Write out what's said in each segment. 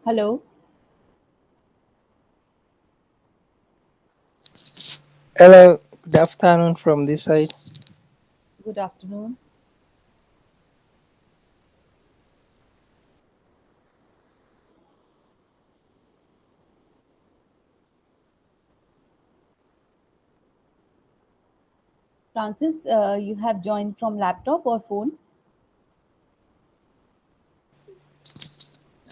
Hello, Hello, good afternoon from this side. good afternoon. Francis, you have joined from laptop or phone?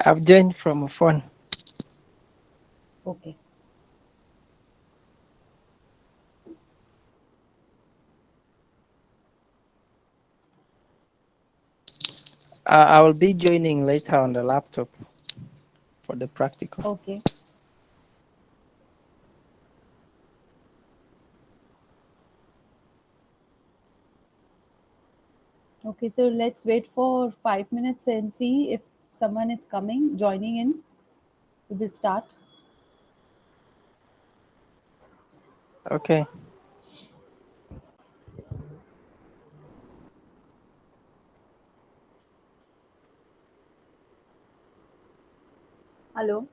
I've joined from a phone. Okay. I will be joining later on the laptop for the practical. Okay. Okay, so let's wait for 5 minutes and see if someone is coming, joining in. We will start. Okay. Hello.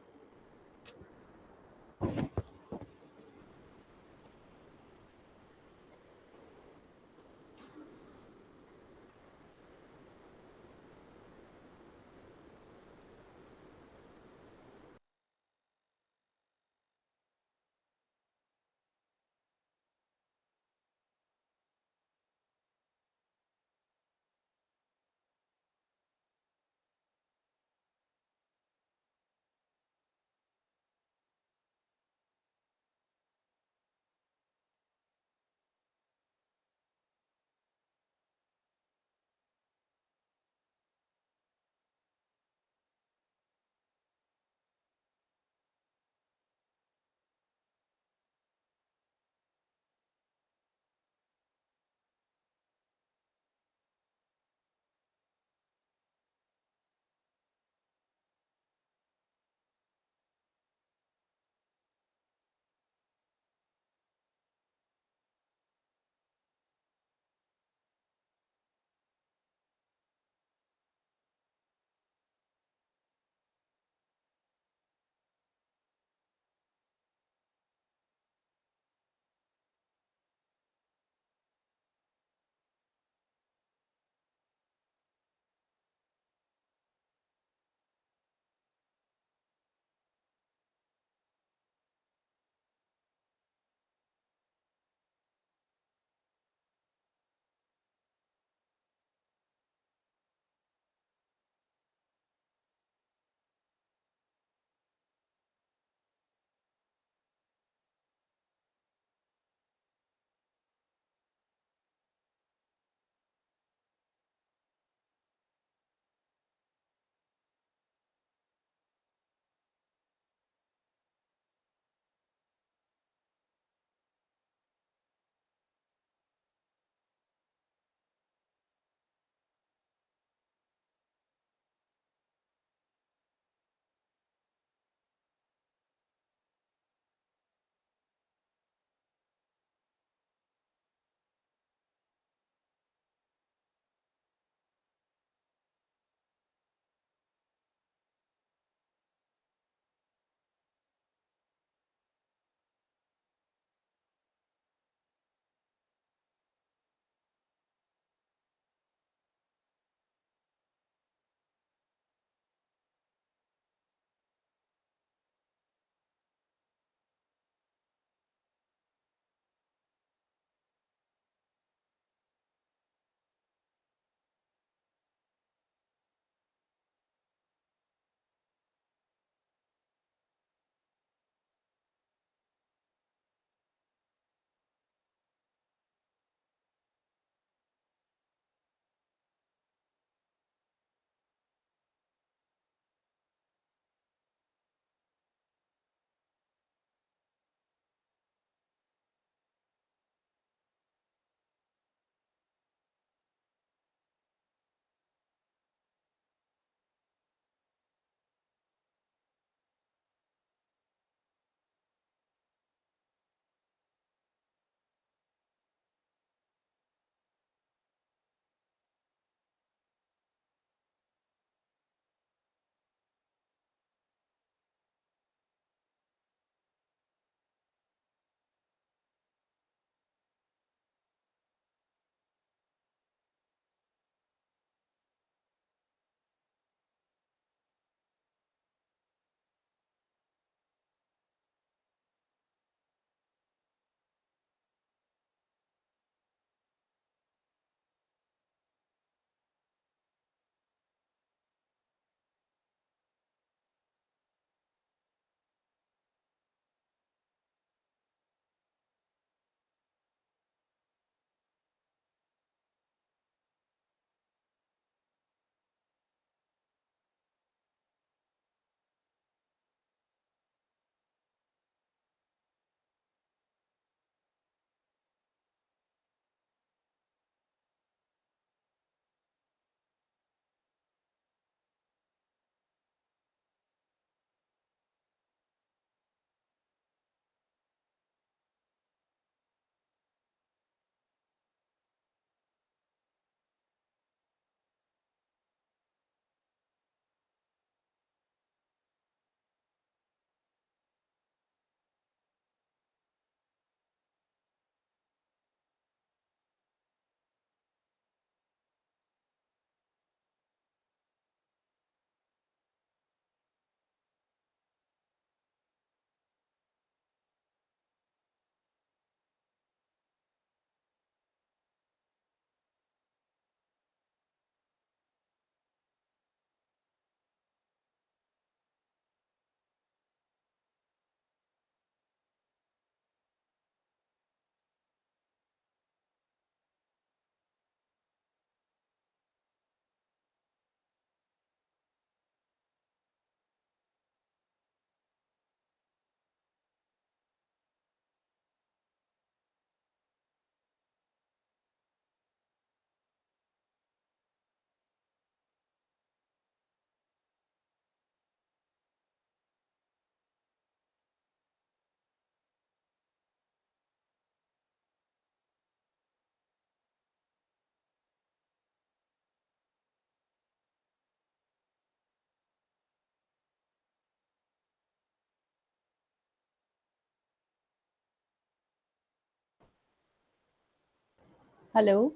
Hello,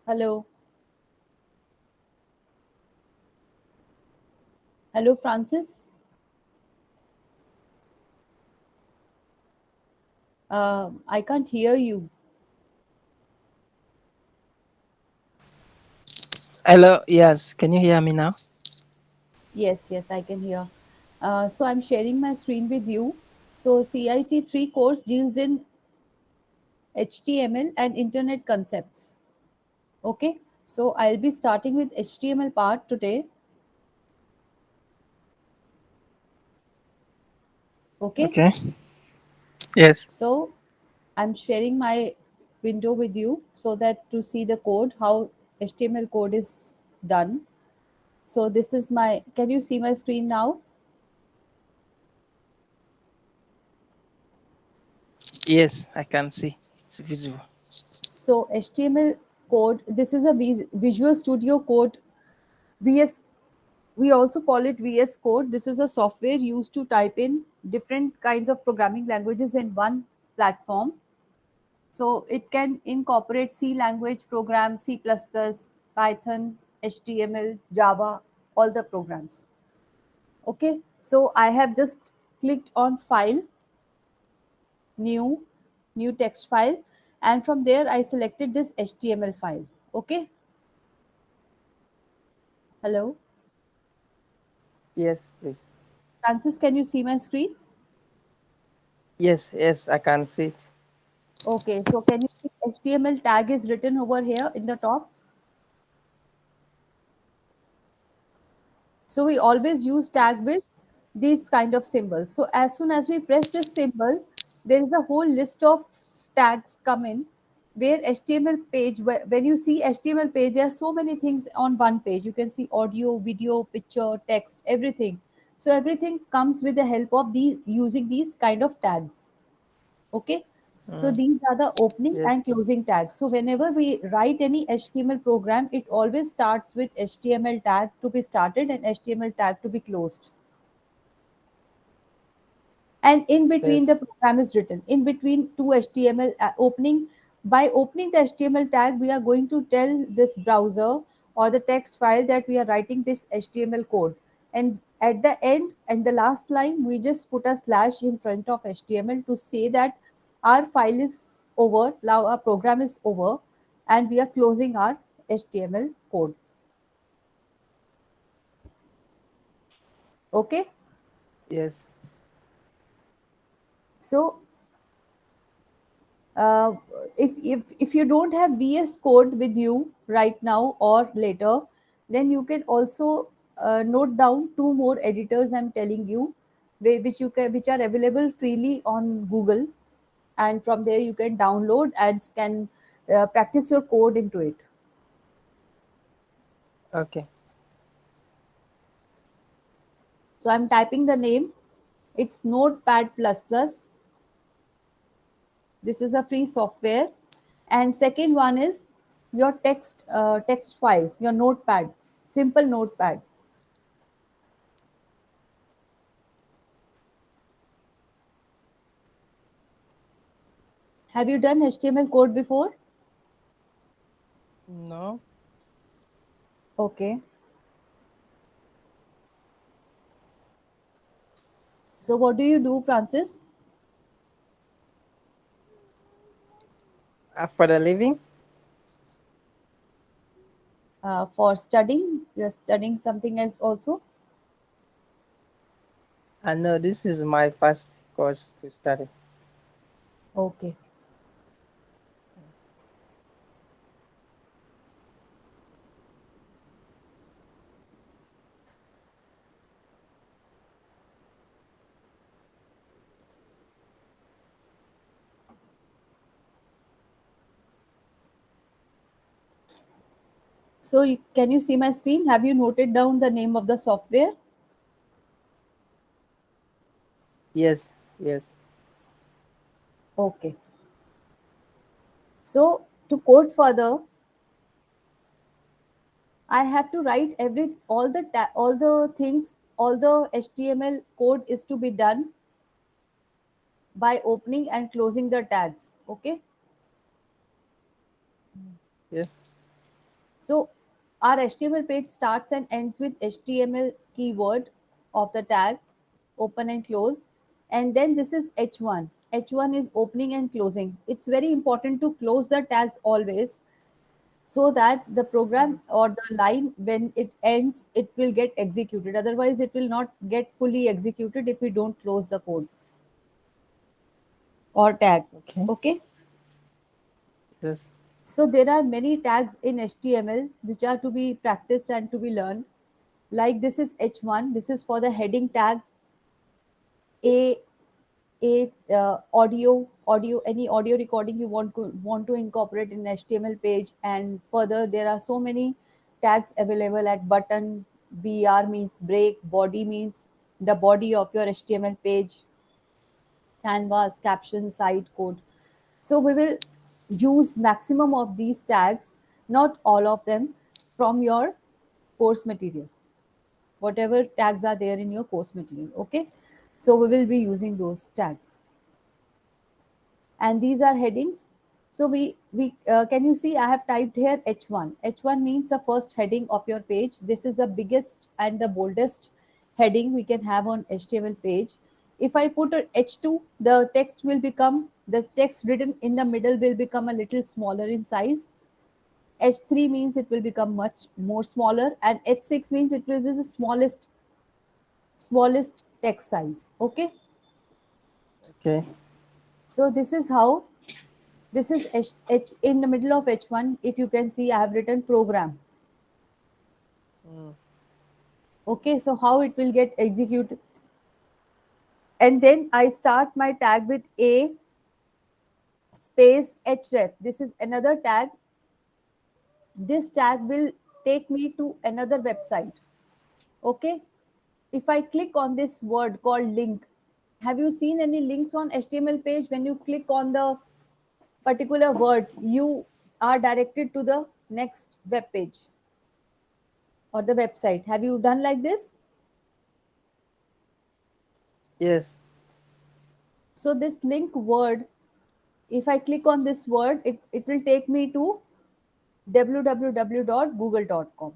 hello, hello, Francis. I can't hear you. Hello, yes, can you hear me now? Yes, yes, I can hear. So I'm sharing my screen with you. So CIT3 course deals in HTML and internet concepts. Okay, so I'll be starting with HTML part today. Okay, Okay, yes, so I'm sharing my window with you so that to see the code, how HTML code is done. So this is my, can you see my screen now? yes, I can see. It's visible. So HTML code, this is a Visual Studio Code VS. We also call it VS Code. This is a software used to type in different kinds of programming languages in one platform. So it can incorporate C language program, C++, Python, HTML, Java, all the programs. Okay, so I have just clicked on file, new, new text file, and from there I selected this HTML file. Okay, hello. Yes, please. Francis, can you see my screen? Yes, yes, I can see it. Okay, so can you see HTML tag is written over here in the top? So we always use tag with these kind of symbols. So as soon as we press this symbol, there is a whole list of tags come in where HTML page, when you see HTML page, there are so many things on one page. You can see audio, video, picture, text, everything. So everything comes with the help of these using these kind of tags. Okay. So Mm, these are the opening yes, and closing tags. So whenever we write any HTML program, it always starts with HTML tag to be started and HTML tag to be closed. And in between yes, the program is written in between two HTML opening. By opening the HTML tag, we are going to tell this browser or the text file that we are writing this HTML code, and at the end and the last line we just put a slash in front of HTML to say that our file is over, now our program is over, and we are closing our HTML code. Okay, yes. so uh, if you don't have VS Code with you right now or later, then you can also note down two more editors I'm telling you, which are available freely on Google, and from there you can download and can practice your code into it. Okay, So I'm typing the name. It's Notepad plus plus. This is a free software. And second one is your text file, your notepad, simple notepad. Have you done HTML code before? no, Okay. So what do you do, Francis? for the living, For studying, you're studying something else also? I know this is my first course to study. Okay. So can you see my screen? Have you noted down the name of the software? Yes, yes, Okay. So to code further, I have to write every all the things, all the HTML code is to be done by opening and closing the tags. Okay. Yes. So our HTML page starts and ends with HTML keyword of the tag, open and close. And then this is H1. H1 is opening and closing. It's very important to close the tags always, so that the program or the line, when it ends, it will get executed. Otherwise, it will not get fully executed if we don't close the code or tag. Okay. Okay. Yes. So there are many tags in HTML which are to be practiced and to be learned. Like this is H1. This is for the heading tag. A audio, any audio recording you want to incorporate in HTML page. And further, there are so many tags available at button. Br means break, body means the body of your HTML page, canvas, caption, site code. So we will use maximum of these tags, not all of them, from your course material, whatever tags are there in your course material. Okay, so we will be using those tags, and these are headings. So we can you see I have typed here H1. H1 means the first heading of your page. This is the biggest and the boldest heading we can have on HTML page. If I put a H2, the text written in the middle will become a little smaller in size. H3 means it will become much more smaller, and H6 means it will be the smallest text size. Okay, Okay. so this is how. This is H in the middle of H1. If you can see, I have written program. Mm. Okay, so how it will get executed. And then I start my tag with A space href. This is another tag. This tag will take me to another website. Okay, if I click on this word called link, have you seen any links on HTML page? When you click on the particular word, you are directed to the next web page or the website. Have you done like this? Yes. So this link word, if I click on this word, it will take me to www.google.com.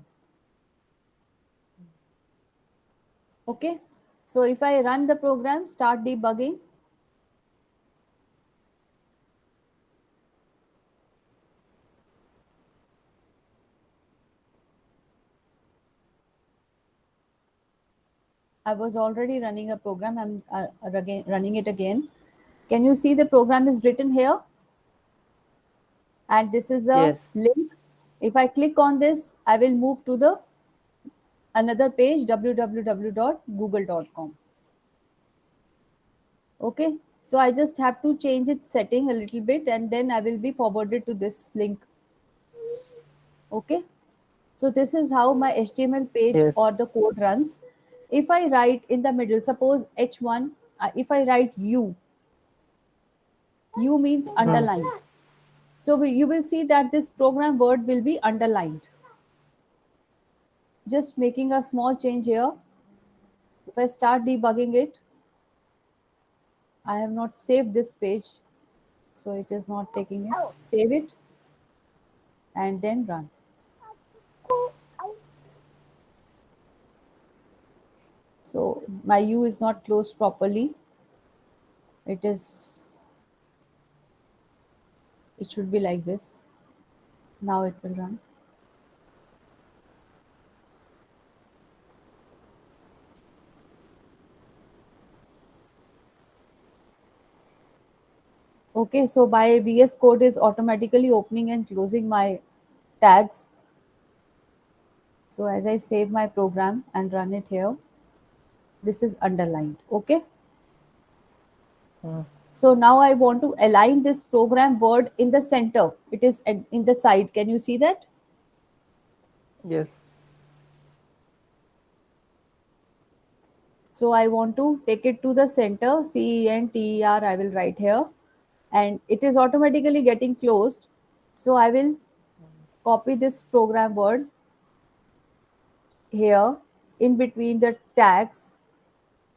Okay. So if I run the program, start debugging, I was already running a program. I'm again running it again. Can you see the program is written here? And this is a Yes. link. If I click on this, I will move to the another page, www.google.com. Okay, so I just have to change its setting a little bit, and then I will be forwarded to this link. Okay, so this is how my HTML page Yes. or the code runs. If I write in the middle, suppose H1, if I write U means Mm. underline. So you will see that this program word will be underlined. Just making a small change here. If I start debugging it, I have not saved this page, so it is not taking it. Save it and then run. So my U is not closed properly. It is, it should be like this. Now it will run. Okay, so my VS Code is automatically opening and closing my tags. So as I save my program and run it here, this is underlined. Okay. Mm. So now I want to align this program word in the center. It is in the side. Can you see that? Yes. So I want to take it to the center. CENTER I will write here, and it is automatically getting closed. So I will copy this program word here in between the tags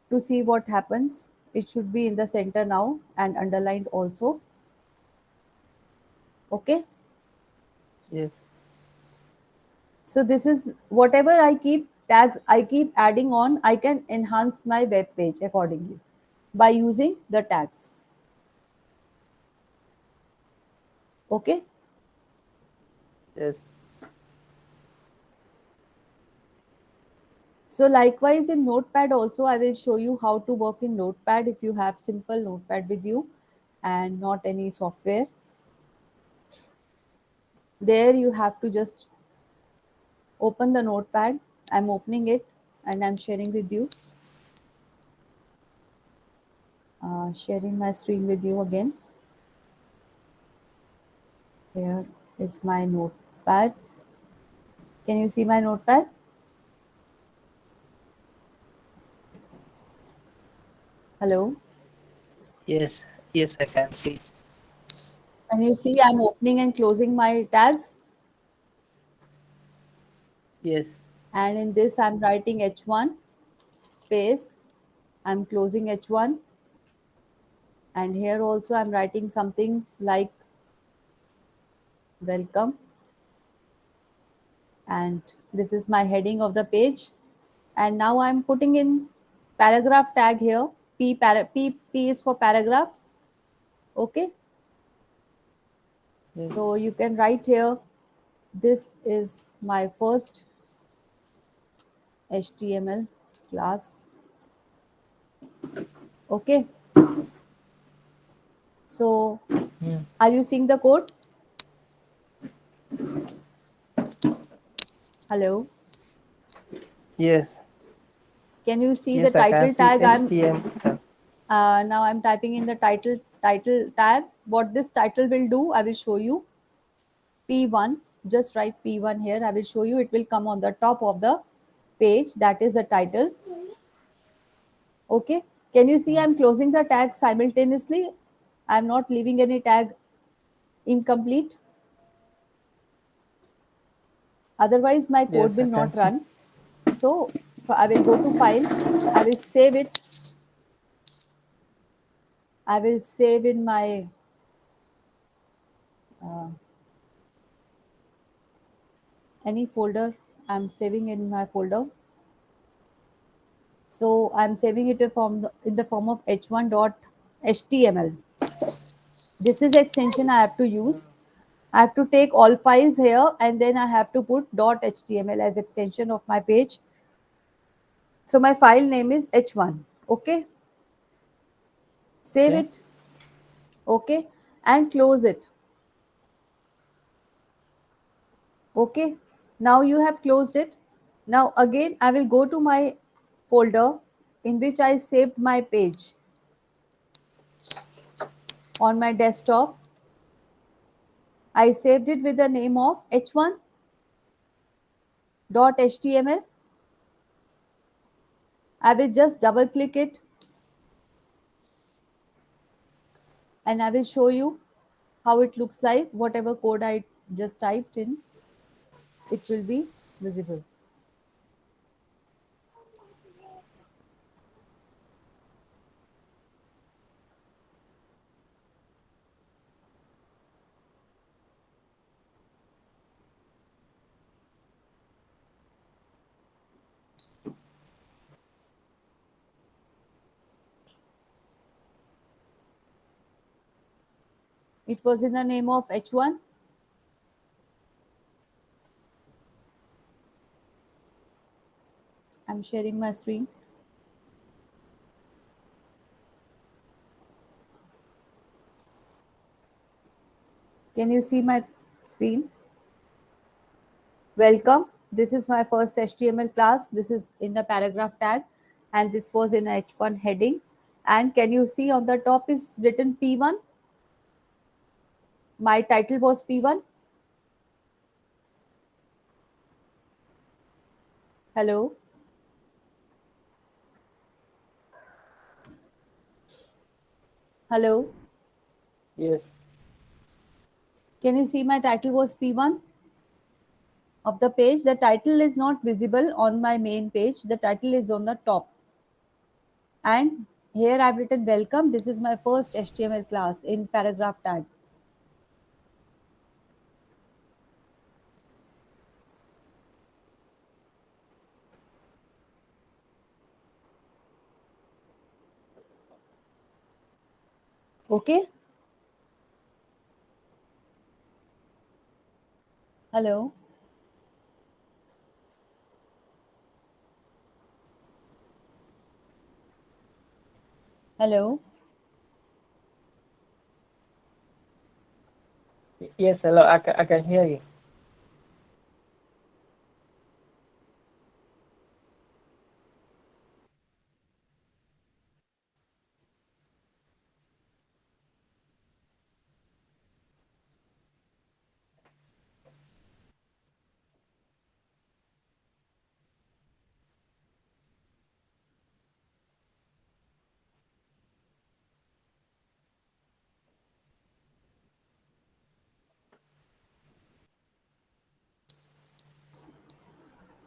to see what happens. It should be in the center now and underlined also. Okay. Yes. So this is whatever I keep tags, I keep adding on, I can enhance my web page accordingly by using the tags. Okay. Yes. So likewise in Notepad also, I will show you how to work in Notepad if you have simple Notepad with you and not any software. There you have to just open the Notepad. I'm opening it and I'm sharing with you. Sharing my screen with you again. Here is my Notepad. Can you see my Notepad? Hello. Yes. Yes, I can see. Can you see I'm opening and closing my tags? Yes. And in this, I'm writing H1 space. I'm closing H1. And here also, I'm writing something like welcome. And this is my heading of the page. And now I'm putting in paragraph tag here. P is for paragraph. Okay. Yes. So you can write here, this is my first HTML class. Okay. So Mm. are you seeing the code? Hello. Yes. Can you see the Yes, I can title see tag? HTML. Now I'm typing in the title tag. What this title will do, I will show you. P1. Just write P1 here. I will show you. It will come on the top of the page. That is the title. Okay. Can you see Mm. I'm closing the tag simultaneously? I'm not leaving any tag incomplete. Otherwise, my code Yes, will I can not see. run. So I will go to file. I will save it. I will save in my uh, any folder. I'm saving in my folder. So I'm saving it in the form of h1.html. This is extension I have to use. I have to take all files here and then I have to put .html as extension of my page. So my file name is h1. Okay, save Okay. it. Okay, and close it. Okay, now you have closed it. Now again, I will go to my folder in which I saved my page on my desktop. I saved it with the name of h1.html. I will just double click it and I will show you how it looks like. Whatever code I just typed in, it will be visible. It was in the name of H1. I'm sharing my screen. Can you see my screen? Welcome. This is my first HTML class. This is in the paragraph tag and this was in H1 heading. And can you see on the top is written P1? My title was P1. Hello. Hello. Yes. Can you see my title was P1? of the page. The title is not visible on my main page. The title is on the top. And here I've written welcome. This is my first HTML class in paragraph tag. Okay. Hello. Hello. Yes, hello. I can hear you.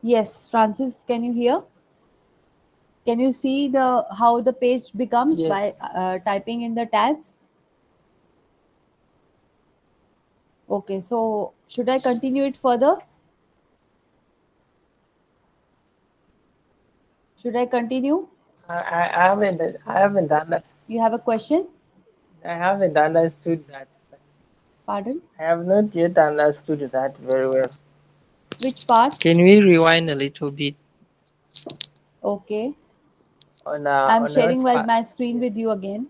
Yes, Francis, can you hear? Can you see the how the page becomes Yes. by typing in the tags? Okay, so should I continue it further? Should I continue? I haven't done that. You have a question? I haven't understood that. Pardon? I have not yet understood that very well. Which part? Can we rewind a little bit Okay. on I'm what sharing part? my screen Yes. with you again.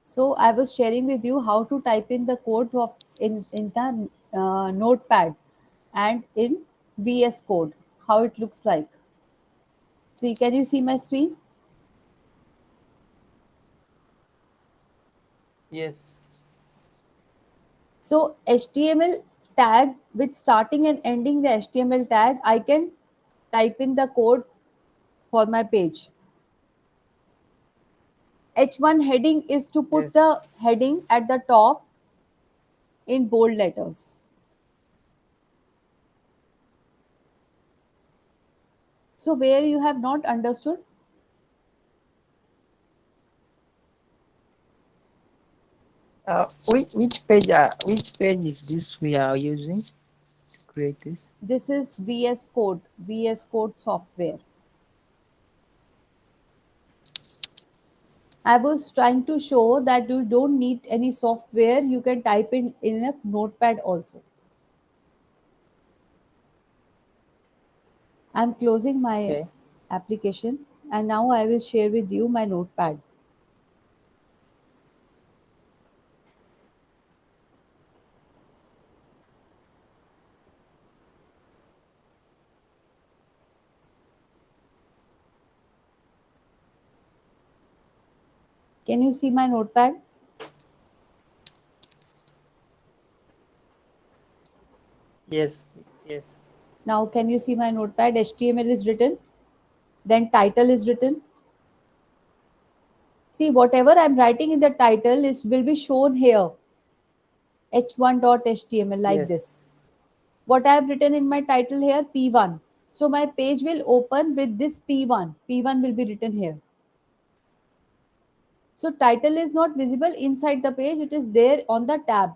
So I was sharing with you how to type in the code of in the notepad and in VS Code, how it looks like. See, can you see my screen? Yes. So HTML tag with starting and ending the HTML tag, I can type in the code for my page. H1 heading is to Yes. put the heading at the top in bold letters. So where you have not understood, Which page is this we are using to create this? this is VS Code, VS Code software. I was trying to show that you don't need any software. You can type in a notepad also. I'm closing my Okay. application and now I will share with you my notepad. Can you see my notepad? Yes. Yes. Now can you see my notepad? HTML is written, then title is written. See, whatever I'm writing in the title is will be shown here. h1.html like Yes. this. What I have written in my title here, P1. So my page will open with this P1. P1 will be written here. So title is not visible inside the page, it is there on the tab.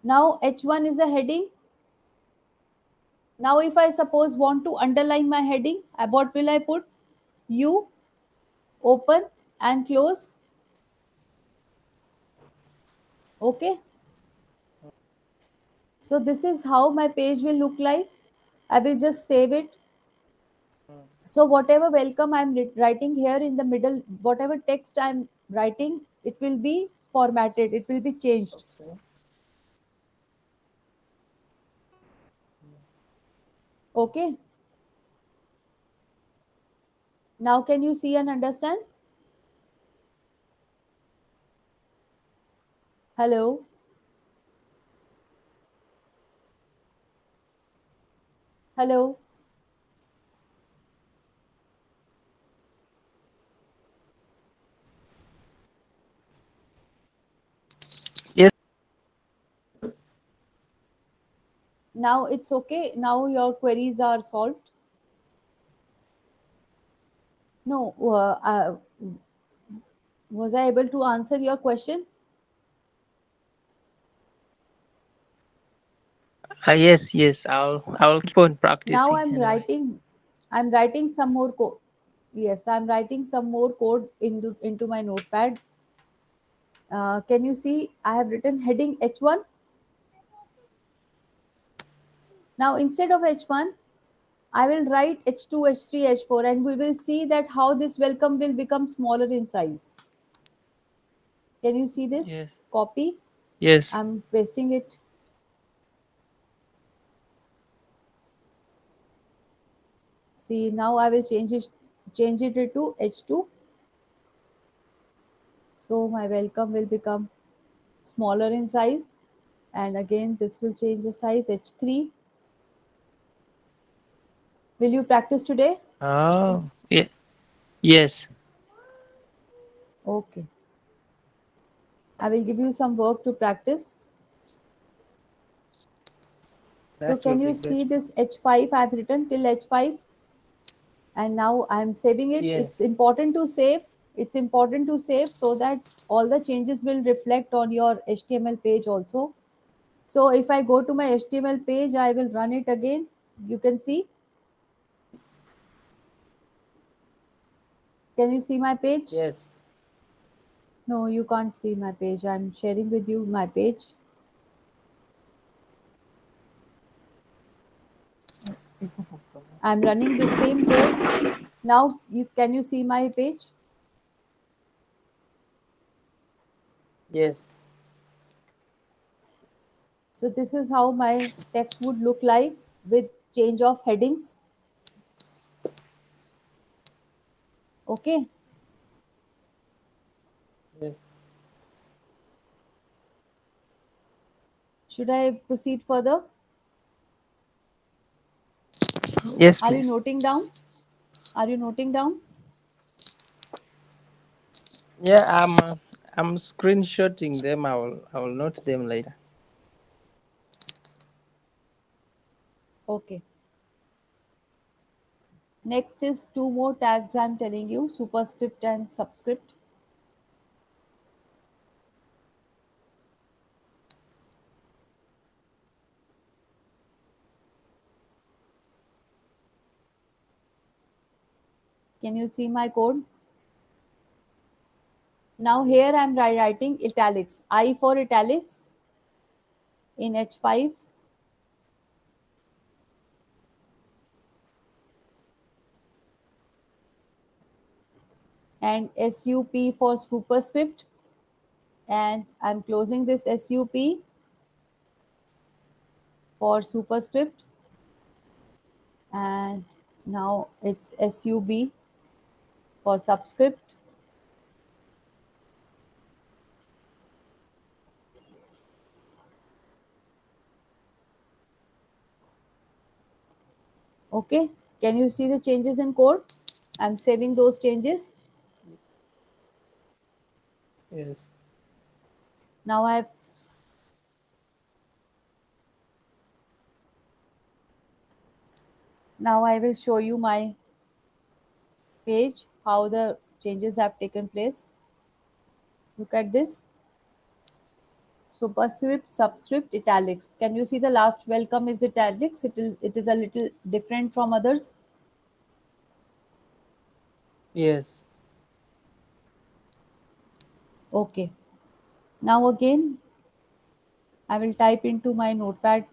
Now H1 is a heading. Now if I suppose want to underline my heading, what will I put? U, open and close. Okay. So this is how my page will look like. I will just save it. Mm. So whatever welcome I'm writing here in the middle, whatever text I'm writing, it will be formatted. It will be changed. Okay. Okay. Now can you see and understand? Hello. Hello. Now it's okay. Now your queries are solved. No, was I able to answer your question? Yes, yes. I'll keep on Now practicing anyway. I'm writing some more code. Yes, I'm writing some more code into my notepad. Can you see I have written heading H1? Now instead of H1, I will write H2, H3, H4, and we will see that how this welcome will become smaller in size. Can you see this? Yes. Copy. Yes. I'm pasting it. See, now I will change it to H2. So my welcome will become smaller in size. And again, this will change the size H3. Will you practice today? Oh, yeah. Yes. Okay. I will give you some work to practice. So That will can be you good. see this H5 I've written till H5, and now I'm saving it. Yes. It's important to save. It's important to save so that all the changes will reflect on your HTML page also. So if I go to my HTML page, I will run it again. You can see. Can you see my page? Yes. No, you can't see my page. I'm sharing with you my page. I'm running the same code. Now you can you see my page? Yes. So this is how my text would look like with change of headings. Okay. Yes. Should I proceed further? Yes, Are you please. noting down? Are you noting down? Yeah, I'm screenshotting them. I will note them later. Okay. Next is two more tags I'm telling you, superscript and subscript. Can you see my code? Now here I'm writing italics. I for italics in H5 and SUP for superscript, and I'm closing this SUP for superscript, and now it's SUB for subscript. Okay, can you see the changes in code? I'm saving those changes. Yes. Now I will show you my page how the changes have taken place. Look at this. Superscript, subscript, italics. Can you see the last welcome is italics? It is a little different from others. Yes. Okay. Now again, I will type into my notepad.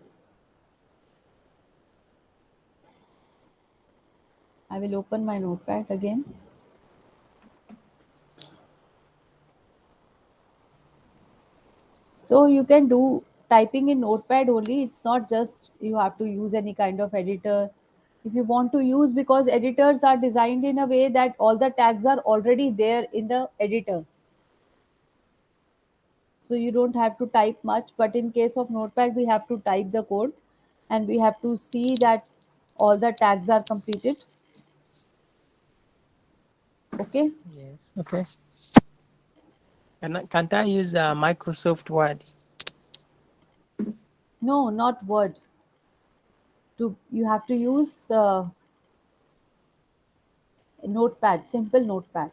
I will open my notepad again. So you can do typing in notepad only. It's not just you have to use any kind of editor. If you want to use, because editors are designed in a way that all the tags are already there in the editor. So you don't have to type much, but in case of notepad we have to type the code, and we have to see that all the tags are completed. Okay. Yes. Okay. Can't I use Microsoft Word? No, not word. To you have to use a notepad, simple notepad.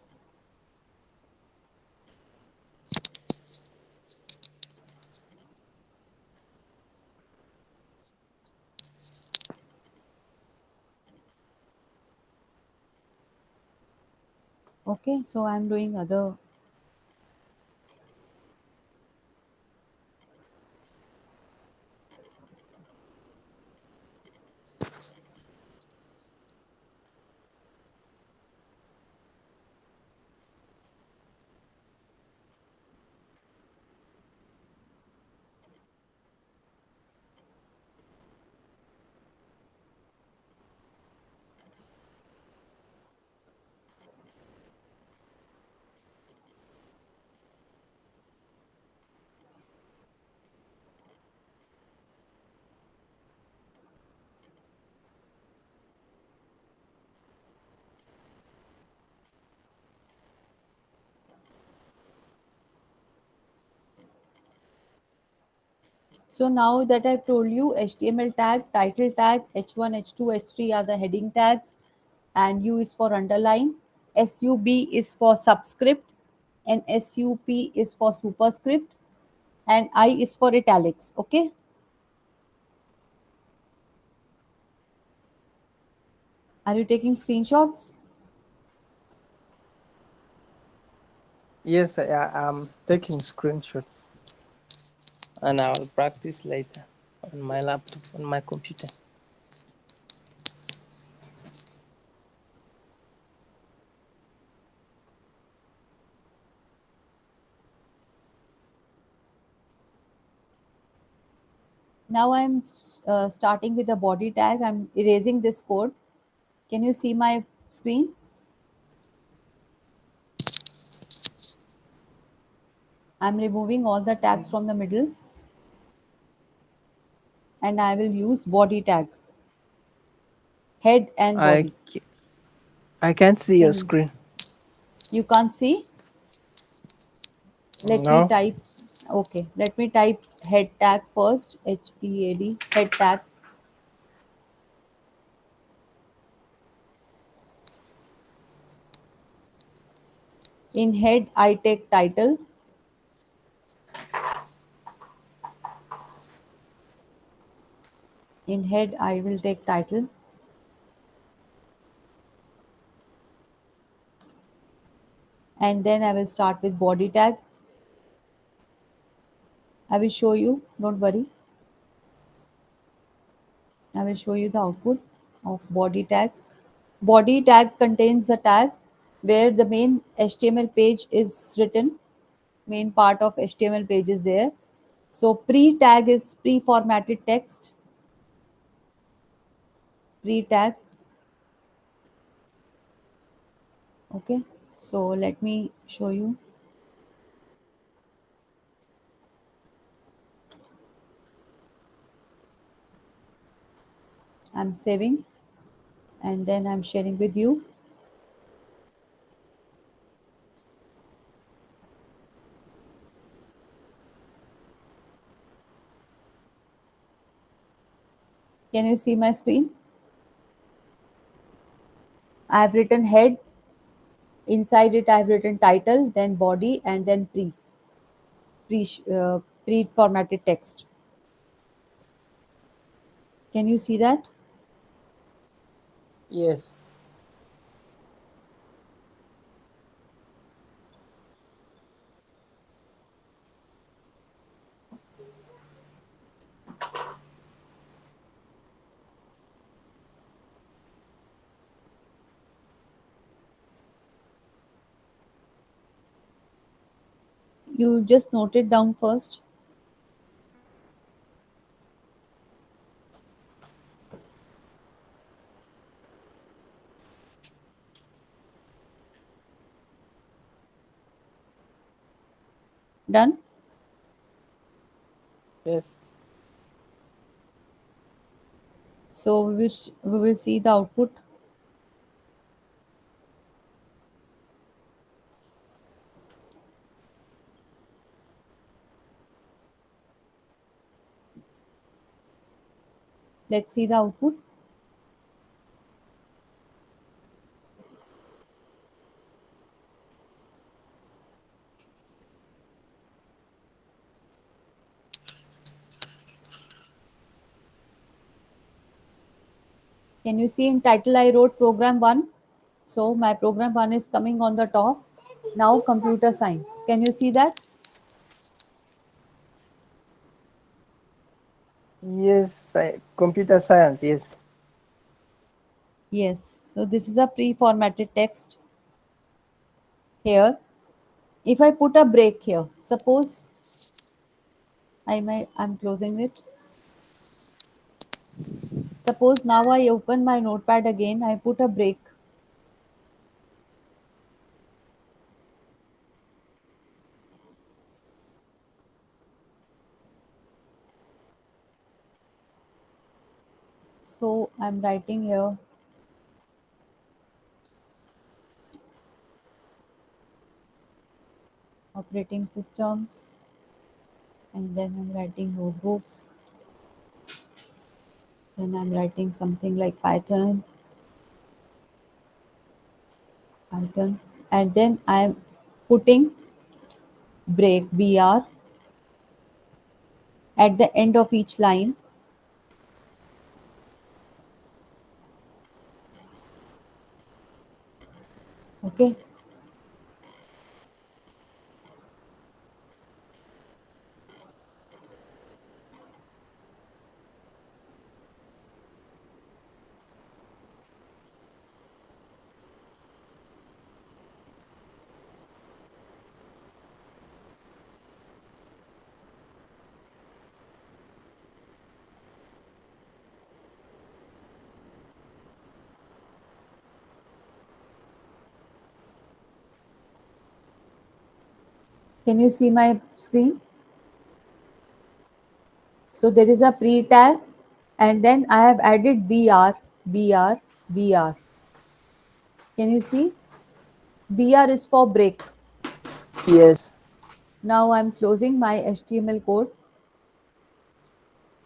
Okay, so I'm doing other. So now that I've told you, HTML tag, title tag, H1, H2, H3 are the heading tags, and U is for underline, SUB is for subscript, and SUP is for superscript, and I is for italics. Okay, are you taking screenshots? Yes, I'm taking screenshots and I will practice later on my laptop, on my computer. Now I'm starting with the body tag. I'm erasing this code. Can you see my screen? I'm removing all the tags from the middle, and I will use body tag, head and I, body. ca- I can't see your Can screen. you can't see? Let me No, type. Okay, let me type head tag first. HEAD head tag. In head, I take title. In head, I will take title, and then I will start with body tag. I will show you. Don't worry. I will show you the output of body tag. Body tag contains the tag where the main HTML page is written. Main part of HTML page is there. So pre tag is pre formatted text. Pre tag. Okay. So let me show you. I'm saving and then I'm sharing with you. Can you see my screen? I have written head. Inside it, I have written title, then body, and then pre formatted text. Can you see that? yes, You just note it down first. Done. yes. So we will see the output. Let's see the output. Can you see in title I wrote program 1? So my program 1 is coming on the top. Now computer science. Can you see that? Yes, computer science. Yes. Yes. So this is a pre-formatted text here. If I put a break here, suppose I'm closing it. Suppose now I open my notepad again, I put a break. So I'm writing here operating systems, and then I'm writing notebooks, then I'm writing something like Python, and then I'm putting break BR at the end of each line. Okay. Can you see my screen? So there is a pre tag, and then I have added BR, BR, BR. Can you see? BR is for break. Yes. Now I'm closing my HTML code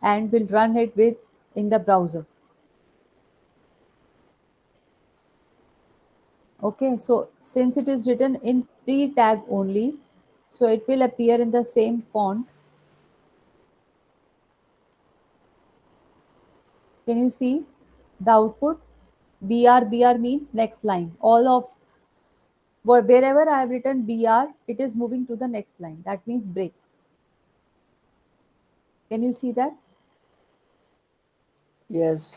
and will run it with in the browser. Okay, so since it is written in pre tag only, so it will appear in the same font. Can you see the output? BR means next line. All of wherever I have written BR, it is moving to the next line. That means break. Can you see that? Yes.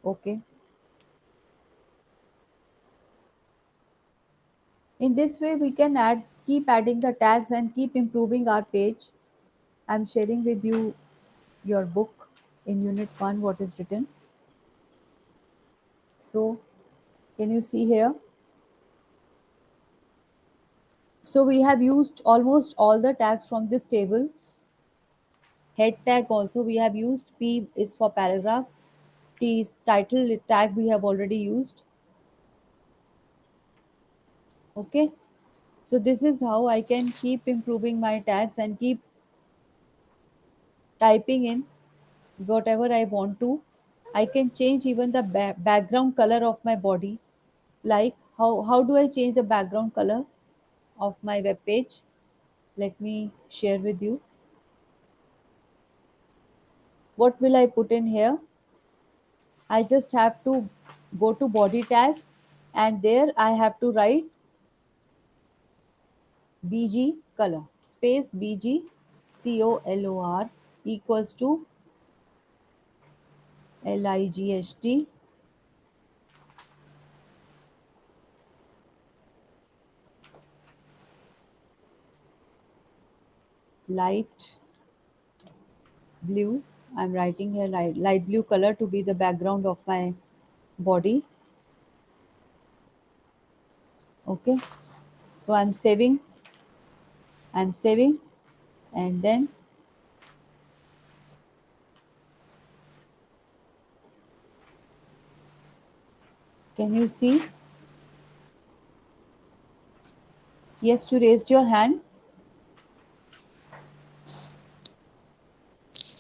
Okay. In this way, we can keep adding the tags and keep improving our page. I'm sharing with you your book in Unit 1, what is written. So, can you see here? So, we have used almost all the tags from this table. Head tag also we have used. P is for paragraph. T is title tag we have already used. Okay. So, this is how I can keep improving my tags and keep typing in whatever I want to. I can change even the background color of my body. Like how do I change the background color of my web page? Let me share with you. What will I put in here? I just have to go to body tag, and there I have to write BG color space BG COLOR equals to LIGHT light blue. I'm writing here light blue color to be the background of my body. Okay. So I'm saving, and then can you see? Yes, you raised your hand.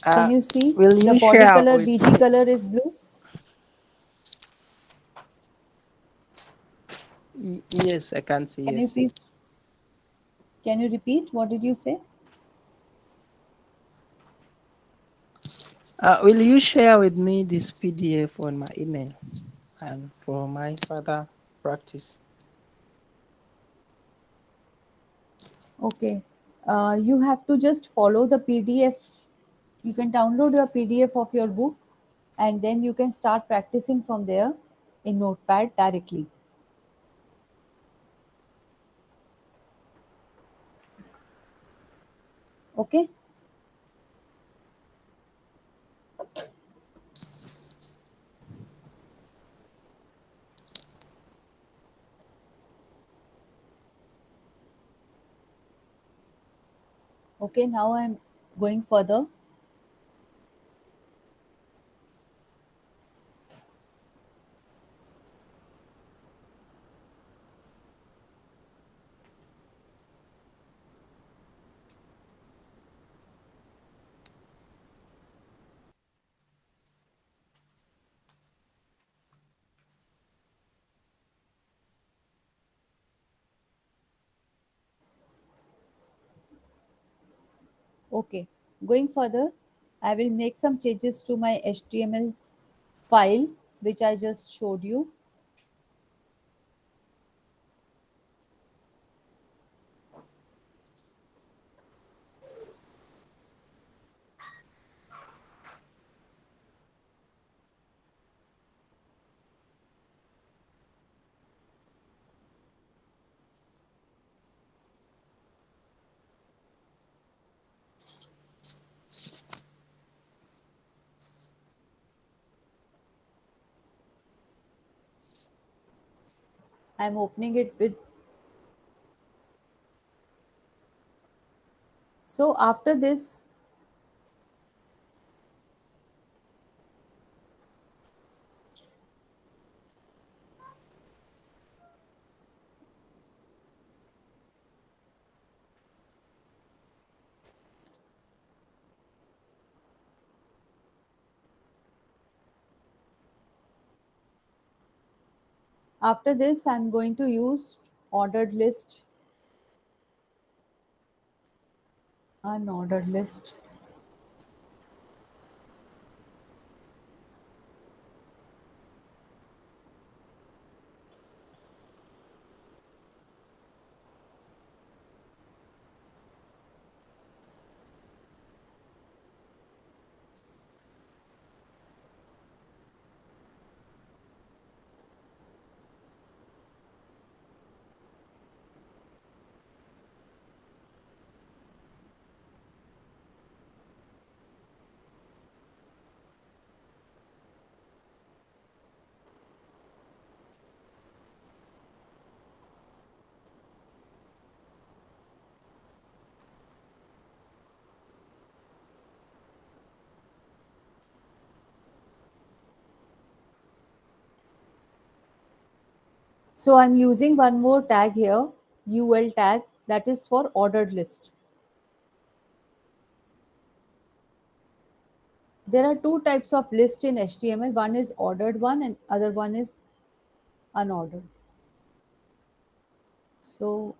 Uh, Can you see will the you body share color, with BG color is blue? Yes, I can see. Can you Yes. please, can you repeat? What did you say? Will you share with me this PDF on my email and for my further practice? Okay. You have to just follow the PDF. You can download your PDF of your book and then you can start practicing from there in Notepad directly. Okay. Okay. Now I'm going further. Okay. Going further, I will make some changes to my HTML file, which I just showed you. I'm opening it with. So after this, I'm going to use ordered list, unordered list. So I'm using one more tag here, UL tag, that is for ordered list. There are two types of list in HTML. One is ordered one and other one is unordered. So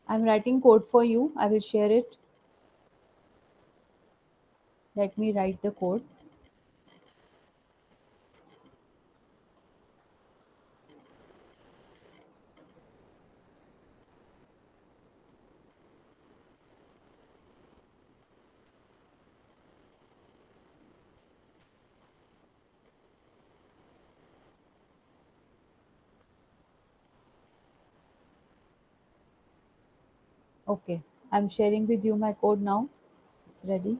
I'm writing code for you. I will share it. Let me write the code. Okay, I'm sharing with you my code now. It's ready.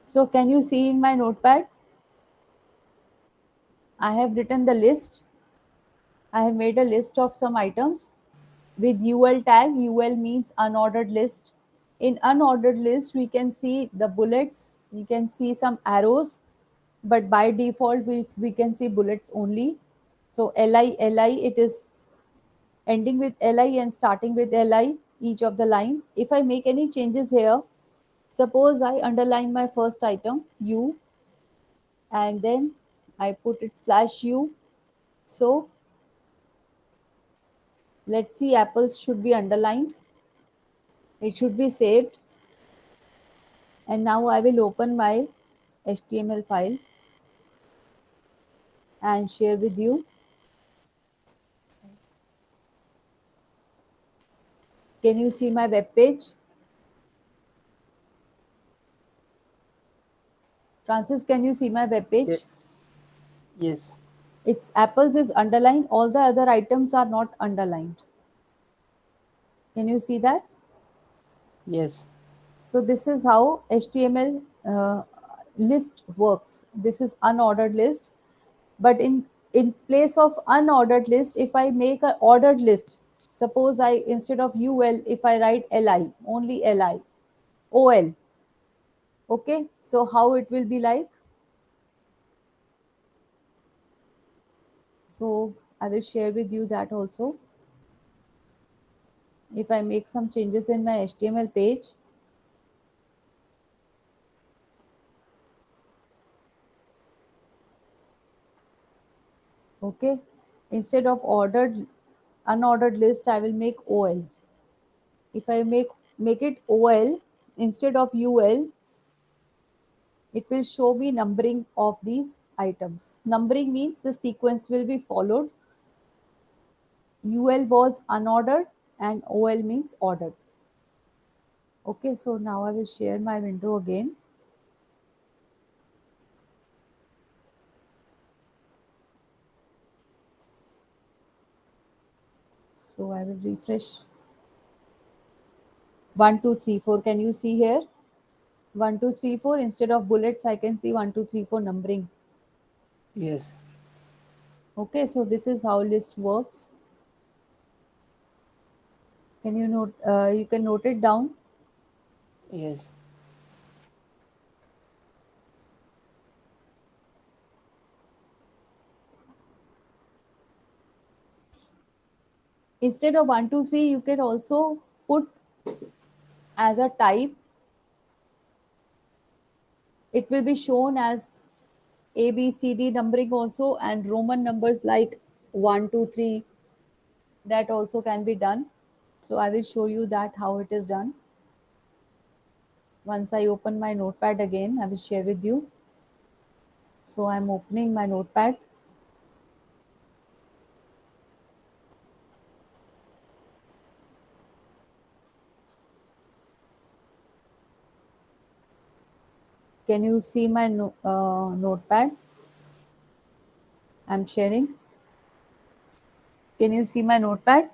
So can you see in my notepad? I have written the list. I have made a list of some items with UL tag. UL means unordered list. In unordered list, we can see the bullets. We can see some arrows, but by default, we can see bullets only. So LI, it is ending with LI and starting with LI, each of the lines. If I make any changes here, suppose I underline my first item, U, and then I put it slash U. So let's see, apples should be underlined. It should be saved. And now I will open my HTML file and share with you. Can you see my web page? Francis, can you see my web Ye- page? yes, Its apples is underlined. All the other items are not underlined. Can you see that? yes, So this is how HTML list works. This is unordered list. But in place of unordered list, if I make an ordered list, suppose I instead of UL, if I write LI, only LI, OL. Okay, so how it will be like? So I will share with you that also. If I make some changes in my HTML page, okay, instead of ordered unordered list, I will make OL. If I make it OL instead of UL, it will show me numbering of these items. Numbering means the sequence will be followed. UL was unordered and OL means ordered. Okay, so now I will share my window again. So I will refresh. 1, 2, 3, 4. Can you see here? 1, 2, 3, 4. Instead of bullets, I can see 1, 2, 3, 4 numbering. yes, Okay, so this is how list works. Can you note? You can note it down. yes, Instead of 1, 2, 3, you can also put as a type. It will be shown as A, B, C, D numbering also, and Roman numbers like 1, 2, 3. That also can be done. So I will show you that how it is done. Once I open my notepad again, I will share with you. So I'm opening my notepad. Can you see my notepad? I'm sharing. Can you see my notepad?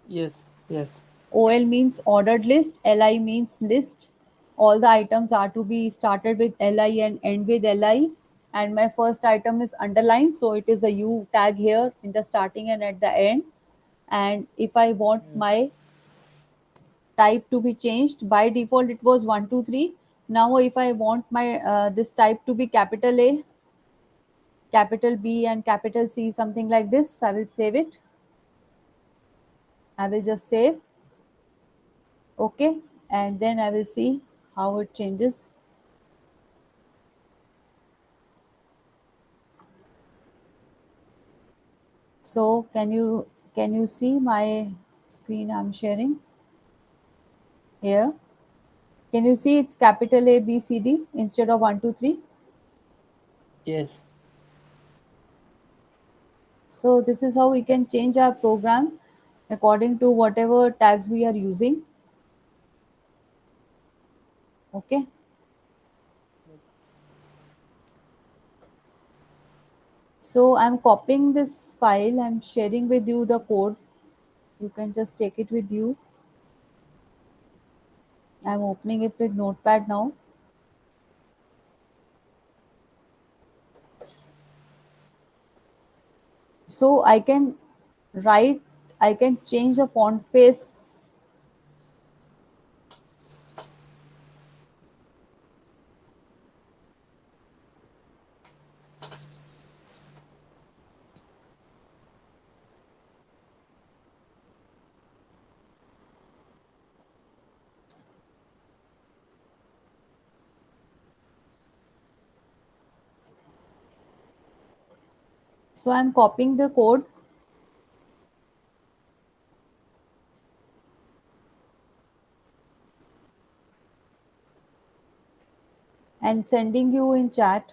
yes, yes, OL means ordered list, LI means list. All the items are to be started with LI and end with LI. And my first item is underlined, so it is a U tag here in the starting and at the end. And if I want mm, my type to be changed, by default it was 1, 2, 3. Now if I want my this type to be capital A, capital B and capital C, something like this, I will save it. I will just save. Okay, and then I will see how it changes. So can you see my screen I'm sharing here? Can you see it's capital A B C D instead of 1 2 3? Yes. So this is how we can change our program according to whatever tags we are using. Okay. Yes. So I'm copying this file. I'm sharing with you the code. You can just take it with you. I'm opening it with Notepad now. So I can write, I can change the font face. So I'm copying the code and sending you in chat.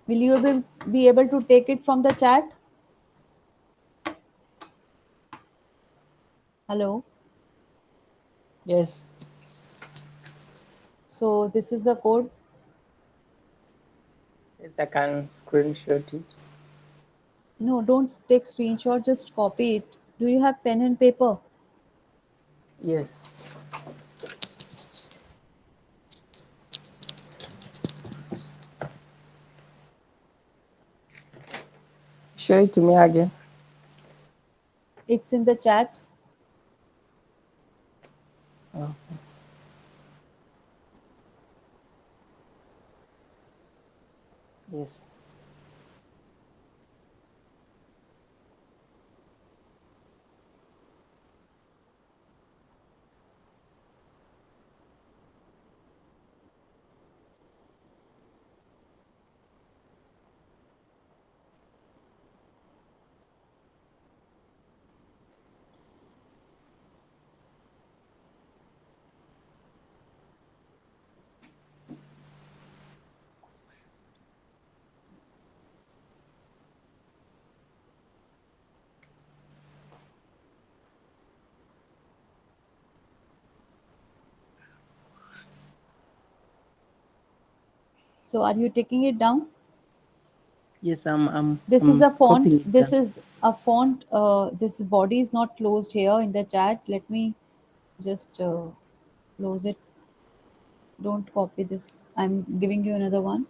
Will you be able to take it from the chat? Hello. Yes. So this is the code. Yes, I can screenshot it. No, don't take screenshot, just copy it. Do you have pen and paper? Yes. Show it to me again. It's in the chat. Oh, yes. So are you taking it down? Yes, I'm This is I'm a font. copying it This down. is a font. This body is not closed here in the chat. Let me just close it. Don't copy this. I'm giving you another one.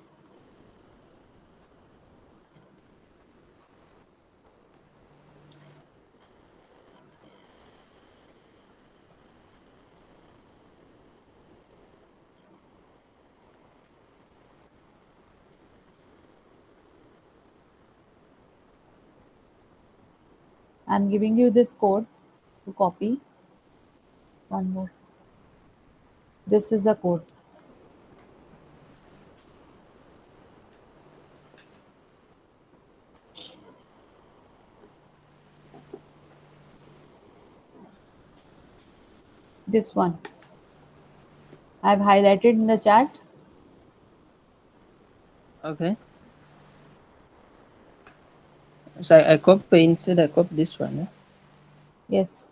I'm giving you this code to copy. One more. This is a code. This one. I've highlighted in the chat. Okay. So I copy instead I copy this one. Eh? Yes.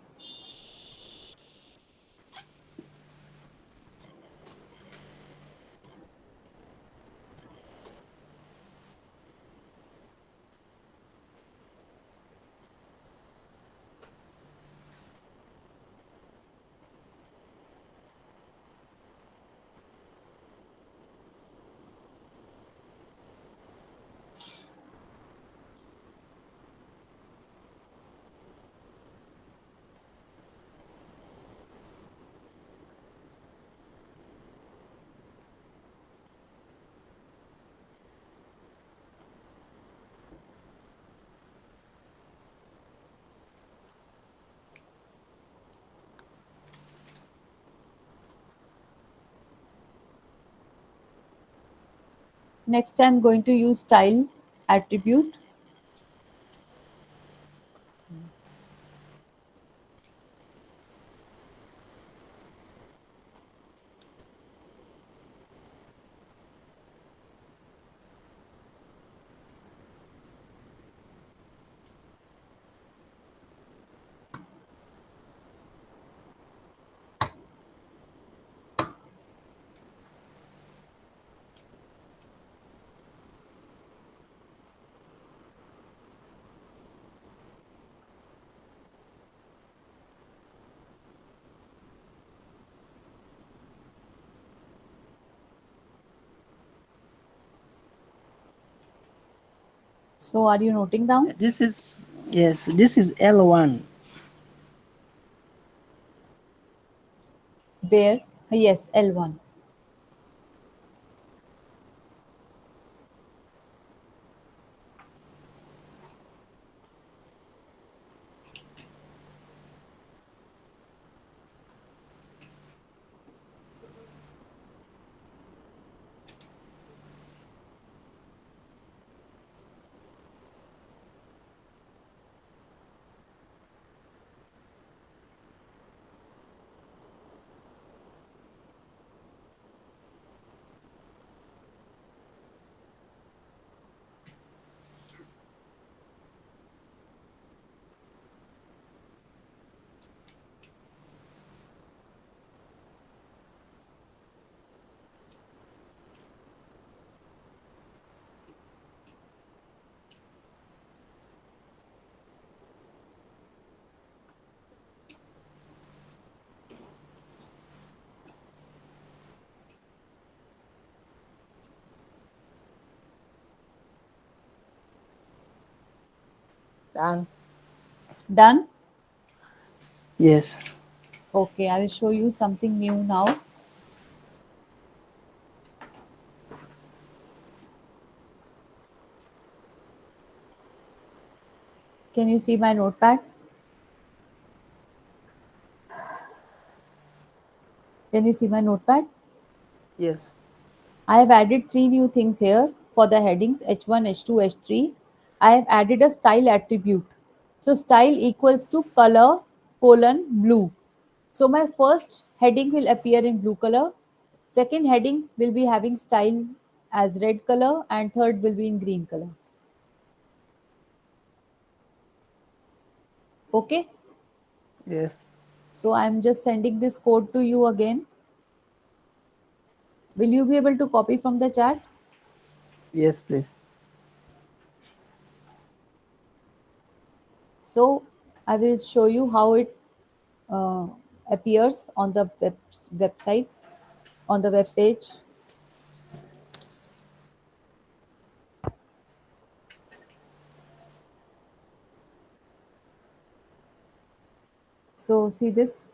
Next, I'm going to use style attribute. So, are you noting down? This is, yes, this is L1. Where? Yes, L1. Done. Done? Yes, Okay, I will show you something new now. Can you see my notepad? Can you see my notepad? Yes. I have added three new things here for the headings H1, H2, H3. I have added a style attribute. So style equals to color colon blue. So my first heading will appear in blue color. Second heading will be having style as red color and third will be in green color. Okay. Yes. So I'm just sending this code to you again. Will you be able to copy from the chat? Yes, please. So I will show you how it uh, appears on the website, on the web page. So see this.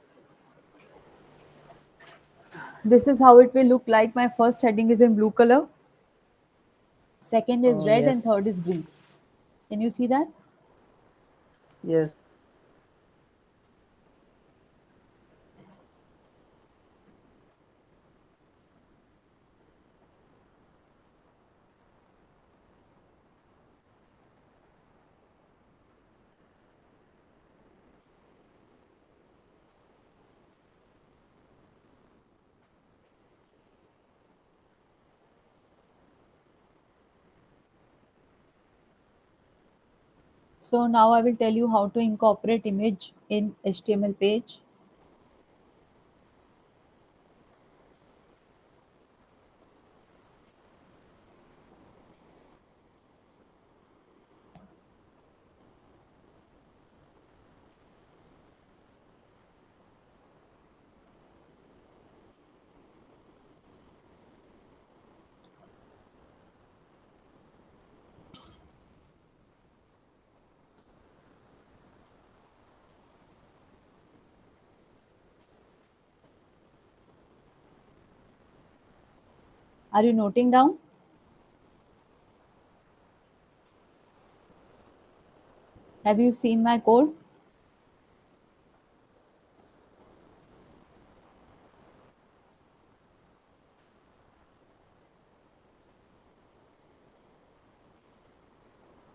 This is how it will look like. My first heading is in blue color, second is Oh, red, yes. and third is green. Can you see that? Yes. So now I will tell you how to incorporate image in HTML page. Are you noting down? Have you seen my code?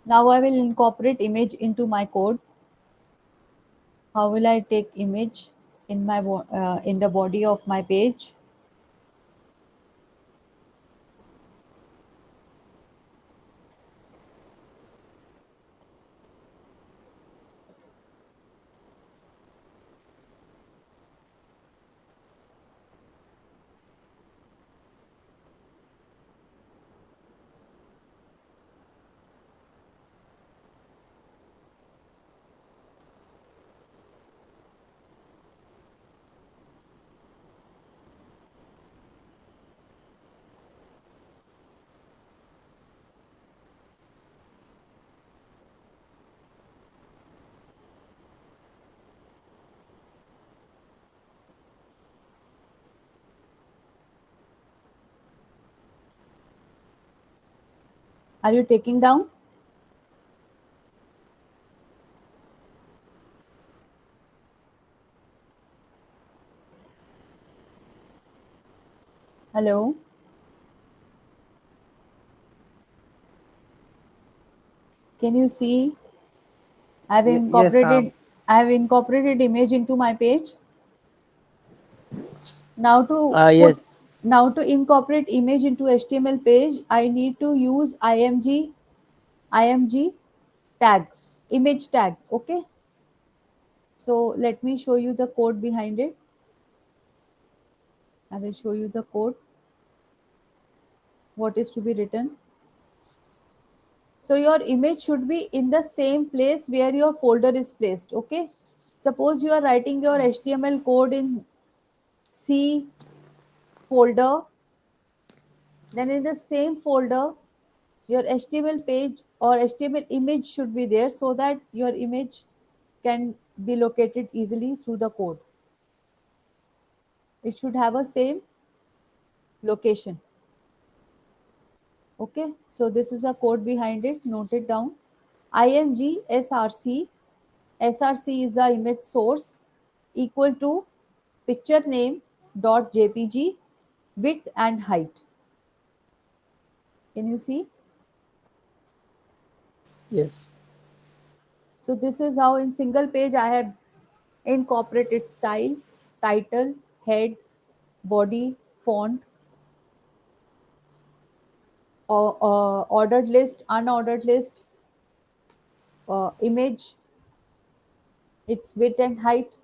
Now I will incorporate image into my code. How will I take image in my in the body of my page? Are you taking down? Hello? Can you see? Yes. I have incorporated image into my page. Now to put Yes. now to incorporate image into HTML page, I need to use img tag, image tag. Okay. So let me show you the code behind it. I will show you the code, what is to be written. So your image should be in the same place where your folder is placed. Okay. Suppose you are writing your HTML code in C folder, then in the same folder your HTML page or HTML image should be there so that your image can be located easily through the code. It should have a same location. Okay, so this is a code behind it. Note it down. img src. src is the image source equal to picture name dot jpg width and height. Can you see? Yes. So this is how in single page I have incorporated style, title, head, body, font, or ordered list, unordered list, image, its width and height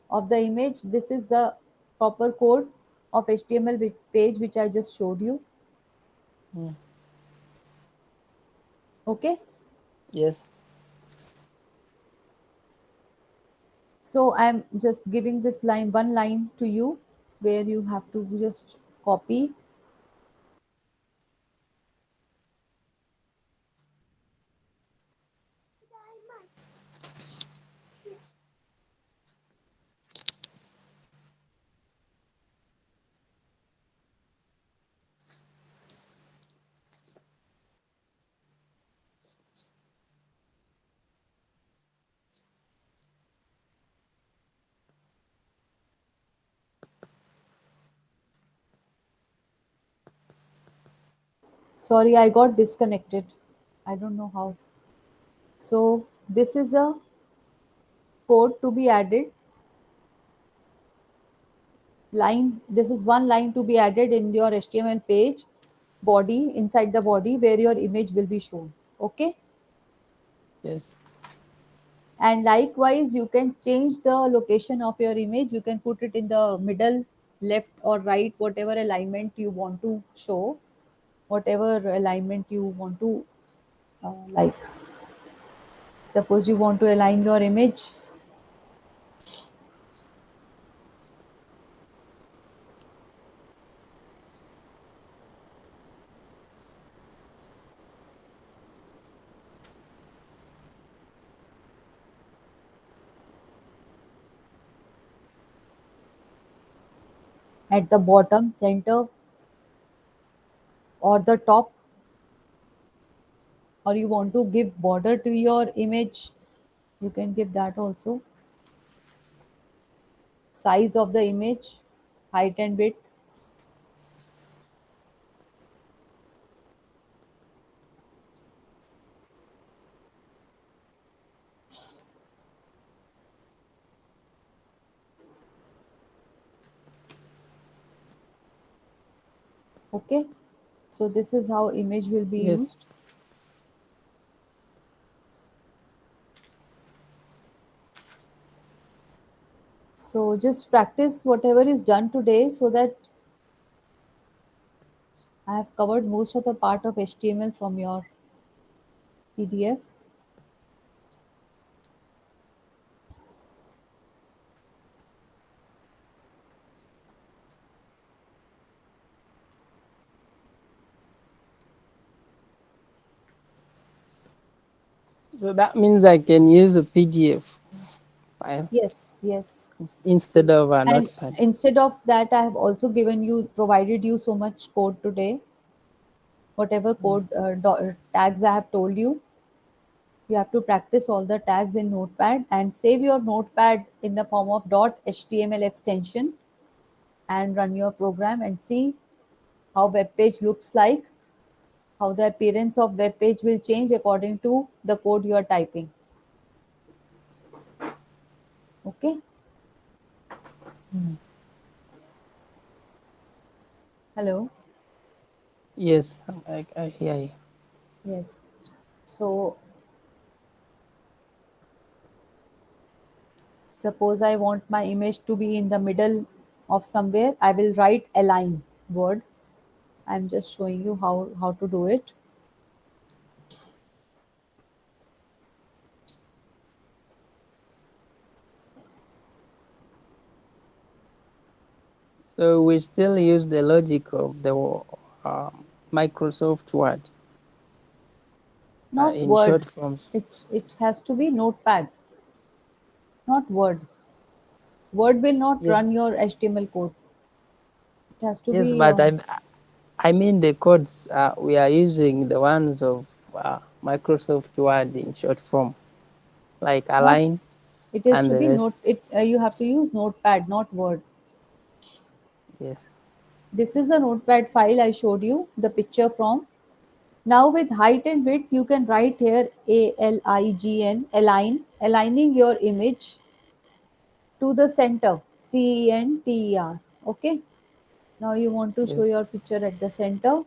of the image. This is the proper code of HTML page which I just showed you. Mm. Okay. Yes. So I'm just giving this line, one line to you where you have to just copy. Sorry, I got disconnected. I don't know how. So this is a code to be added line. This is one line to be added in your HTML page body, inside the body where your image will be shown. Okay. Yes. And likewise you can change the location of your image. You can put it in the middle, left or right, whatever alignment you want to show, whatever alignment you want to like. Suppose you want to align your image at the bottom, center, or the top, or you want to give border to your image, you can give that also. Size of the image, height and width. Okay, so this is how image will be Yes. used. So just practice whatever is done today so that I have covered most of the part of HTML from your PDF. So that means I can use a PDF file Yes, yes. instead of a And notepad. instead of that, I have also provided you so much code today. Whatever code tags I have told you, you have to practice all the tags in Notepad and save your Notepad in the form of .html extension and run your program and see how web page looks like, how the appearance of web page will change according to the code you are typing. Okay. Hello. Yes, I hear you. Yes. So suppose I want my image to be in the middle of somewhere, I will write align word. I'm just showing you how to do it. So we still use the logic of the Microsoft Word Not in short word. forms. It has to be notepad, not word. Word will not Yes, run your HTML code. It has to yes, be but I mean the codes we are using the ones of Microsoft Word in short form, like not. align It is and to the be rest. note. It You have to use notepad, not word. Yes, This is a notepad file I showed you the picture from. Now with height and width, you can write here ALIGN, aligning your image to the center, CENTER. Okay. Now you want to show yes. your picture at the center,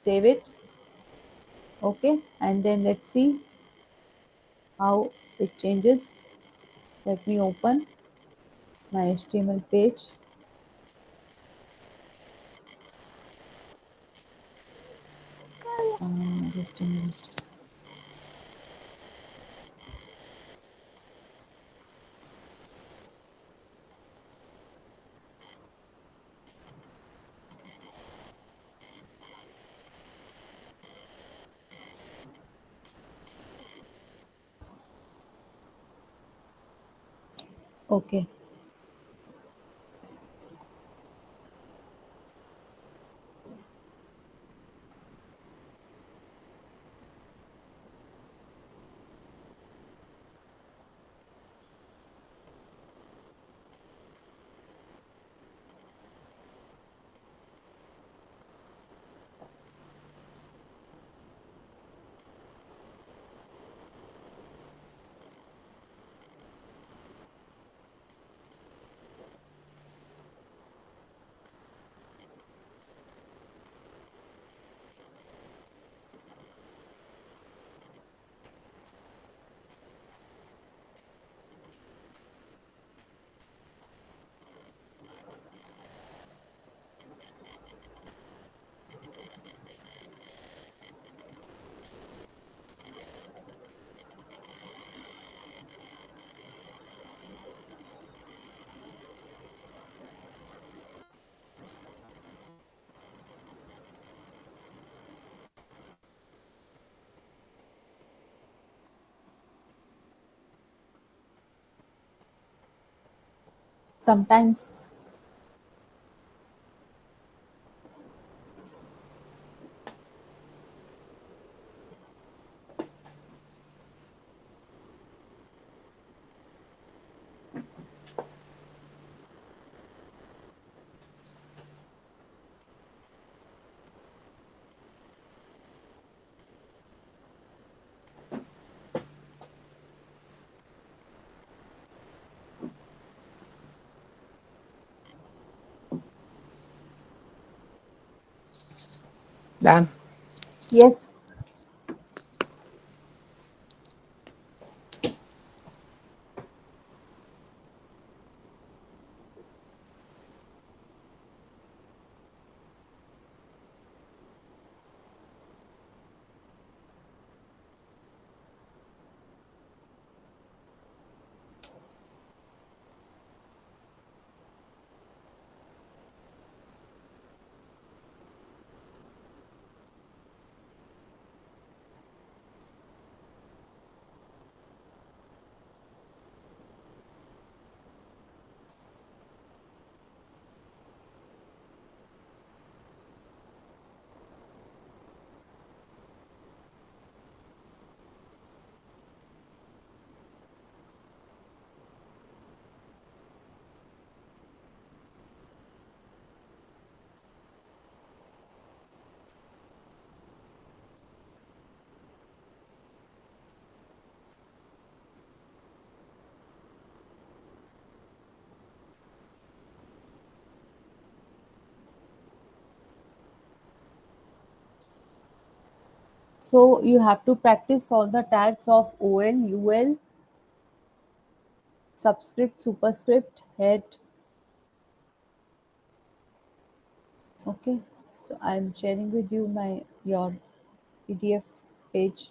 save it. Okay. And then let's see how it changes. Let me open my HTML page. Just a minute. Okay. Sometimes Done. Yes. So you have to practice all the tags of OL, UL, subscript, superscript, head. Okay. So I'm sharing with you my your PDF page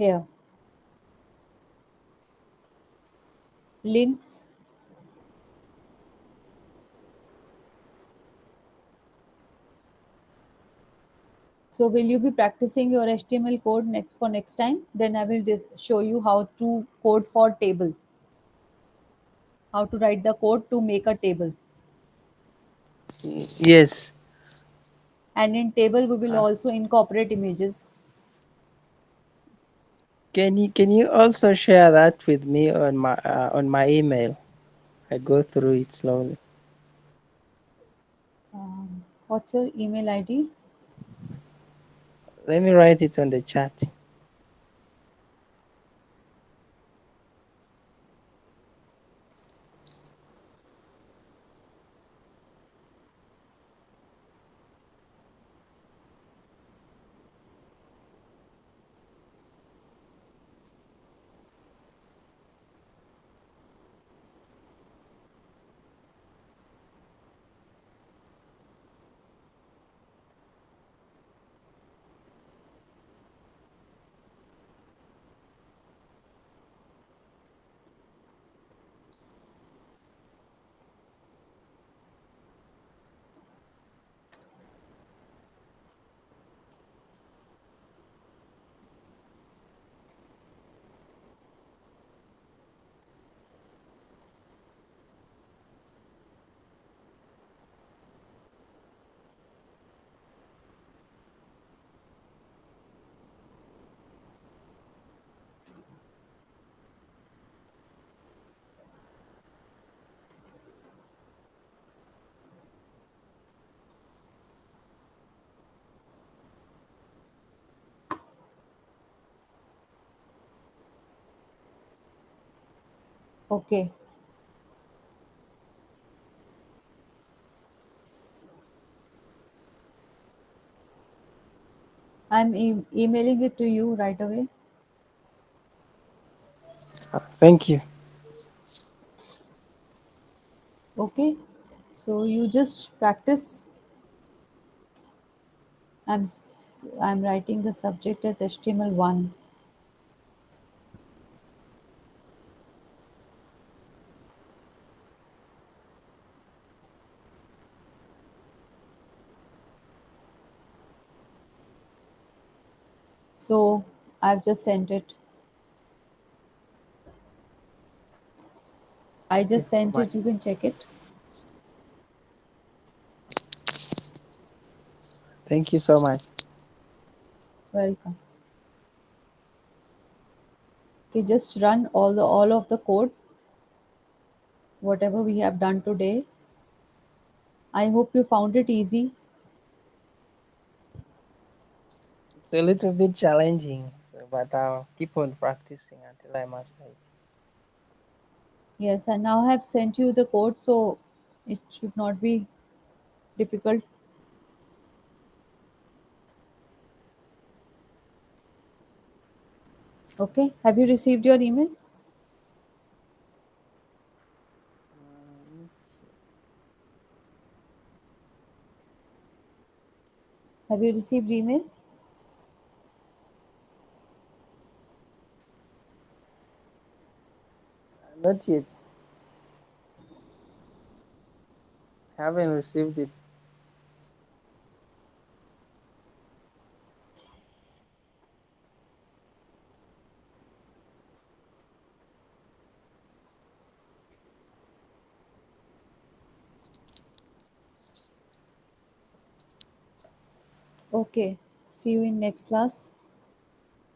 here. Links. So will you be practicing your HTML code next for next time? Then I will show you how to code for table, how to write the code to make a table. Yes. And in table we will Uh, also incorporate images. can you also share that with me on my email? I go through it slowly. What's your email ID? Let me write it on the chat. Okay. I'm emailing it to you right away. Thank you. Okay. So you just practice. I'm writing the subject as HTML1. So I've just sent it. I Thank you just so sent much. it. You can check it. Thank you so much. Welcome. Okay, just run all of the code, whatever we have done today. I hope you found it easy. It's a little bit challenging, so, but I'll keep on practicing until I master it. Yes, and now I have sent you the code, so it should not be difficult. Okay, have you received your email? Mm, Have you received email? Not yet. Haven't received it. Okay, see you in next class.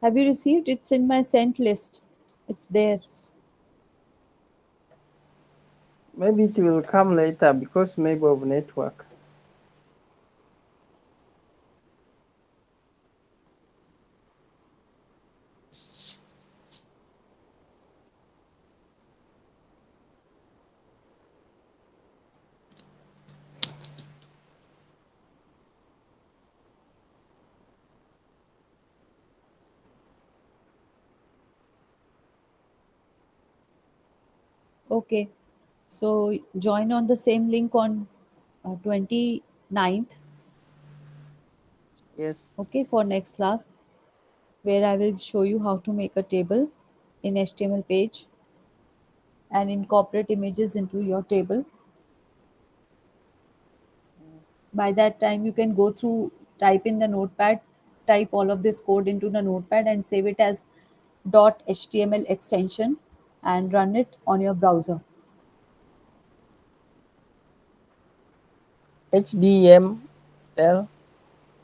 Have you received? It's in my sent list. It's there. Maybe it will come later because maybe of network. Okay, so join on the same link on 29th. Yes. Okay, for next class, where I will show you how to make a table in HTML page and incorporate images into your table. By that time, you can go through, type in the notepad, type all of this code into the notepad and save it as .html extension and run it on your browser. HDML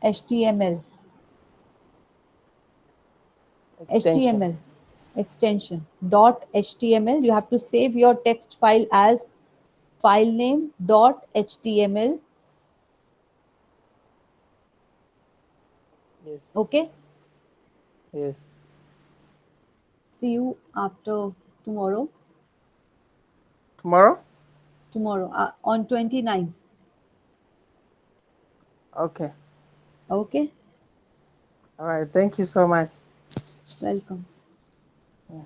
HTML, extension. HTML extension .html. You have to save your text file as file name .html. Yes. Okay, Yes. see you after tomorrow. Tomorrow? Tomorrow on 29th. Okay. Okay, All right. Thank you so much. welcome. Yeah.